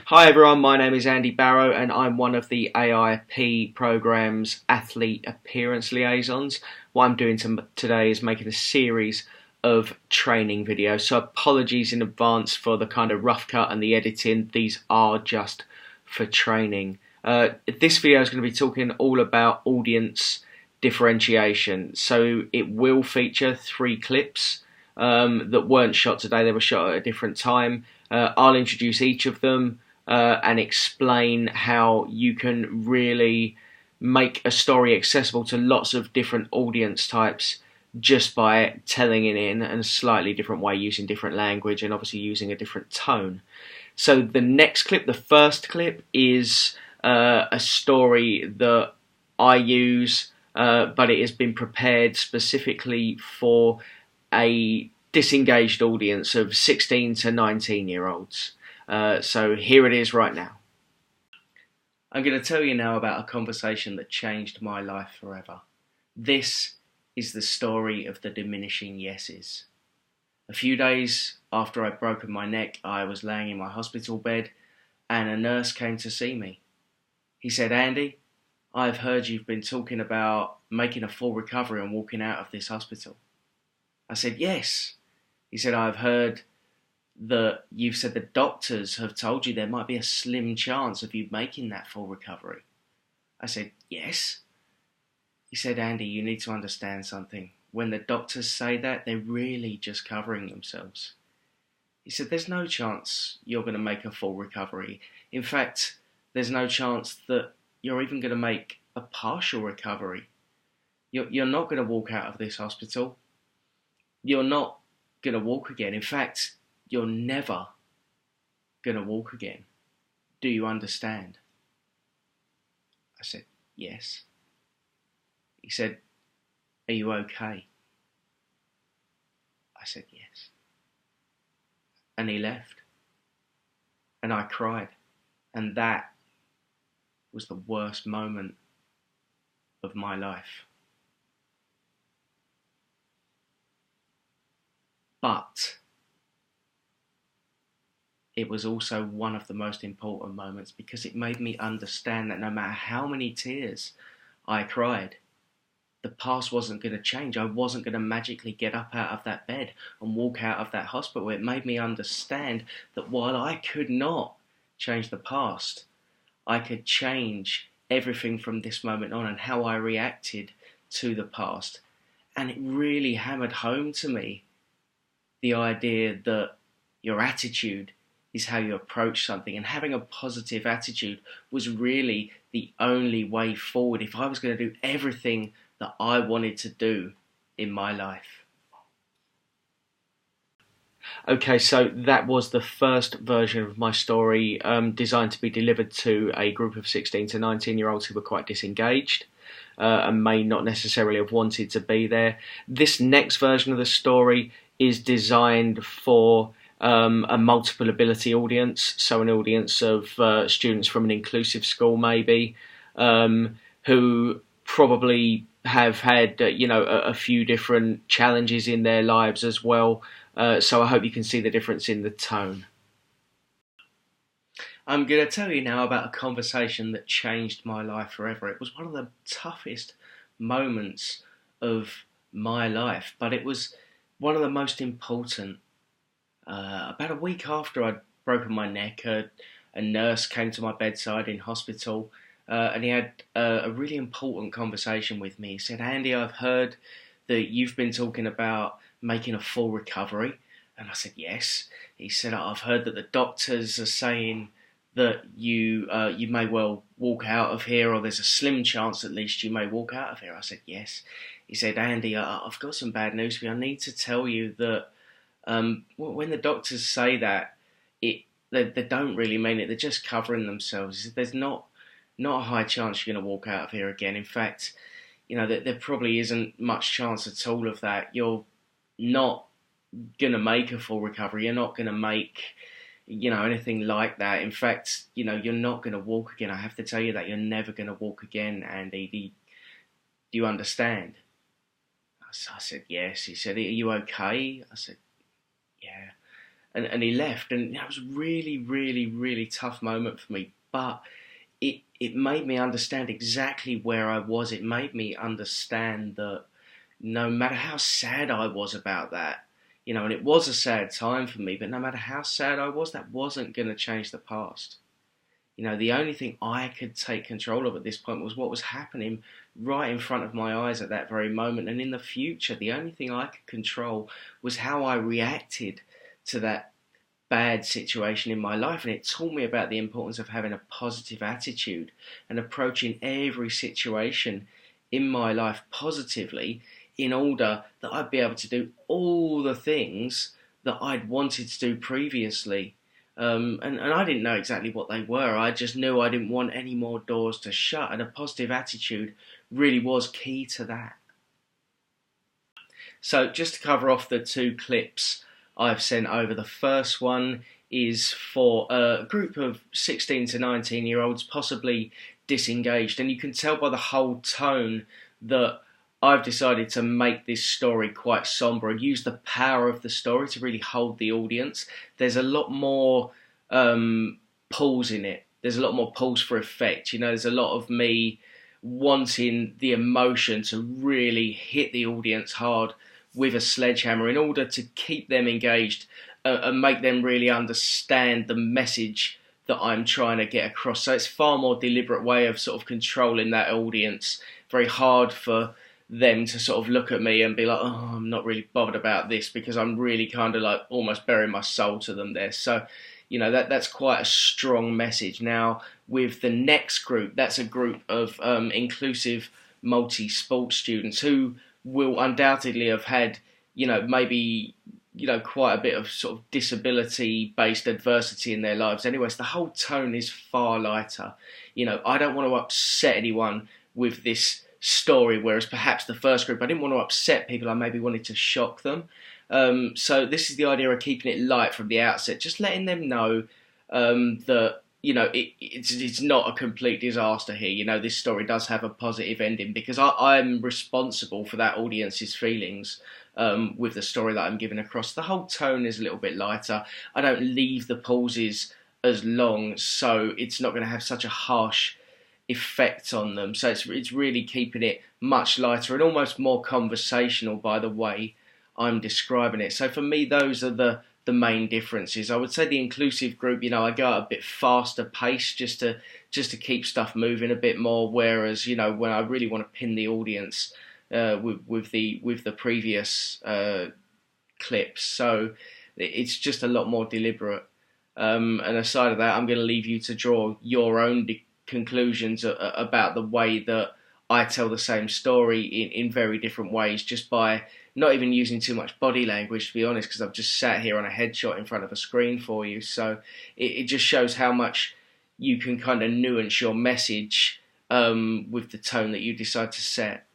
Hi everyone, my name is Andy Barrow and I'm one of the AIP programme's athlete appearance liaisons. What I'm doing today is making a series of training videos, so apologies in advance for the kind of rough cut and the editing. These are just for training. This video is going to be talking all about audience differentiation, so it will feature 3 clips that weren't shot today, they were shot at a different time. I'll introduce each of them and explain how you can really make a story accessible to lots of different audience types just by telling it in a slightly different way, using different language and obviously using a different tone. So the next clip, the first clip, is a story that I use, but it has been prepared specifically for a disengaged audience of 16 to 19-year-olds. So here it is right now. I'm going to tell you now about a conversation that changed my life forever. This is the story of the diminishing yeses. A few days after I'd broken my neck, I was laying in my hospital bed and a nurse came to see me. He said, "Andy, I've heard you've been talking about making a full recovery and walking out of this hospital." I said, "Yes." He said, "I've heard that you've said the doctors have told you there might be a slim chance of you making that full recovery." I said, "Yes." He said, "Andy, you need to understand something. When the doctors say that, they're really just covering themselves." He said, "There's no chance you're going to make a full recovery. In fact, there's no chance that you're even going to make a partial recovery. You're not going to walk out of this hospital. You're not going to walk again. In fact, you're never going to walk again. Do you understand?" I said, "Yes." He said, "Are you okay?" I said, "Yes." And he left. And I cried. And that was the worst moment of my life. But it was also one of the most important moments because it made me understand that no matter how many tears I cried, the past wasn't going to change. I wasn't going to magically get up out of that bed and walk out of that hospital. It made me understand that while I could not change the past, I could change everything from this moment on and how I reacted to the past. And it really hammered home to me the idea that your attitude is how you approach something, and having a positive attitude was really the only way forward if I was going to do everything that I wanted to do in my life. Okay, so that was the first version of my story, designed to be delivered to a group of 16 to 19-year-olds who were quite disengaged and may not necessarily have wanted to be there. This next version of the story is designed for a multiple ability audience, so an audience of students from an inclusive school maybe, who probably have had a few different challenges in their lives as well, so I hope you can see the difference in the tone. I'm going to tell you now about a conversation that changed my life forever. It was one of the toughest moments of my life, but it was one of the most important. About a week after I'd broken my neck, a nurse came to my bedside in hospital, and he had a really important conversation with me. He said, "Andy, I've heard that you've been talking about making a full recovery." And I said, "Yes." He said, "I've heard that the doctors are saying that you may well walk out of here, or there's a slim chance at least you may walk out of here." I said, "Yes." He said, "Andy, I've got some bad news for you. I need to tell you that when the doctors say that, they don't really mean it. They're just covering themselves. There's not a high chance you're going to walk out of here again. In fact, there probably isn't much chance at all of that. You're not going to make a full recovery. You're not going to make anything like that. In fact, you're not going to walk again. I have to tell you that you're never going to walk again, Andy. Do you understand?" I said, "Yes." He said, "Are you okay?" I said, "Yeah." and he left, and that was really, really, really tough moment for me. But it made me understand exactly where I was. It made me understand that no matter how sad I was about that, and it was a sad time for me, but no matter how sad I was, that wasn't going to change the past. The only thing I could take control of at this point was what was happening right in front of my eyes at that very moment. And in the future, the only thing I could control was how I reacted to that bad situation in my life. And it taught me about the importance of having a positive attitude and approaching every situation in my life positively, in order that I'd be able to do all the things that I'd wanted to do previously. And I didn't know exactly what they were. I just knew I didn't want any more doors to shut, and a positive attitude really was key to that. So just to cover off the 2 clips I've sent over, the first one is for a group of 16 to 19-year-olds, possibly disengaged, and you can tell by the whole tone that I've decided to make this story quite somber and use the power of the story to really hold the audience. There's a lot more pulls in it. There's a lot more pulls for effect. There's a lot of me wanting the emotion to really hit the audience hard with a sledgehammer in order to keep them engaged and make them really understand the message that I'm trying to get across. So it's a far more deliberate way of sort of controlling that audience. Very hard for them to sort of look at me and be like, oh, I'm not really bothered about this, because I'm really kind of like almost burying my soul to them there. So, that's quite a strong message. Now, with the next group, that's a group of inclusive multi-sport students who will undoubtedly have had, maybe, quite a bit of sort of disability-based adversity in their lives. Anyways, the whole tone is far lighter. I don't want to upset anyone with this story, whereas perhaps the first group, I didn't want to upset people, I maybe wanted to shock them. So this is the idea of keeping it light from the outset, just letting them know that it's not a complete disaster here. This story does have a positive ending, because I'm responsible for that audience's feelings with the story that I'm giving across. The whole tone is a little bit lighter. I don't leave the pauses as long, so it's not going to have such a harsh effect on them. So it's really keeping it much lighter and almost more conversational by the way I'm describing it. So for me, those are the main differences. I would say the inclusive group, I go at a bit faster pace just to keep stuff moving a bit more, whereas when I really want to pin the audience with the previous clips, so it's just a lot more deliberate. And aside of that, I'm going to leave you to draw your own conclusions about the way that I tell the same story in very different ways, just by not even using too much body language, to be honest, because I've just sat here on a headshot in front of a screen for you. So it just shows how much you can kind of nuance your message with the tone that you decide to set.